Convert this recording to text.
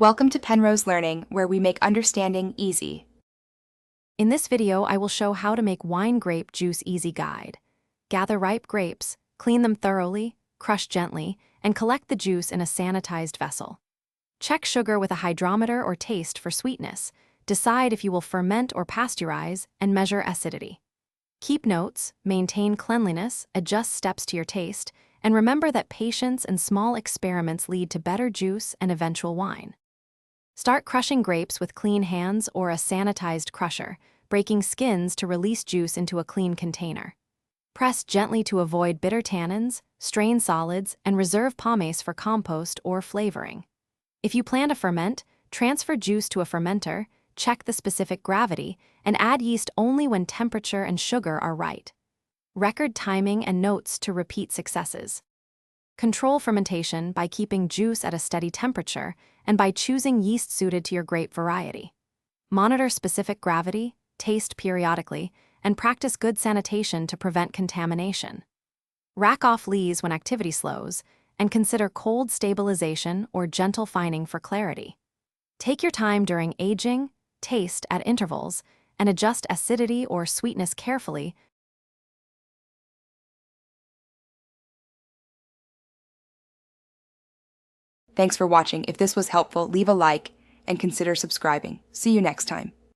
Welcome to Penrose Learning, where we make understanding easy. In this video, I will show how to make wine grape juice easy guide. Gather ripe grapes, clean them thoroughly, crush gently, and collect the juice in a sanitized vessel. Check sugar with a hydrometer or taste for sweetness. Decide if you will ferment or pasteurize, and measure acidity. Keep notes, maintain cleanliness, adjust steps to your taste, and remember that patience and small experiments lead to better juice and eventual wine. Start crushing grapes with clean hands or a sanitized crusher, breaking skins to release juice into a clean container. Press gently to avoid bitter tannins, strain solids, and reserve pomace for compost or flavoring. If you plan to ferment, transfer juice to a fermenter, check the specific gravity, and add yeast only when temperature and sugar are right. Record timing and notes to repeat successes. Control fermentation by keeping juice at a steady temperature and by choosing yeast suited to your grape variety. Monitor specific gravity, taste periodically, and practice good sanitation to prevent contamination. Rack off lees when activity slows, and consider cold stabilization or gentle fining for clarity. Take your time during aging, taste at intervals, and adjust acidity or sweetness carefully. Thanks for watching. If this was helpful, leave a like and consider subscribing. See you next time.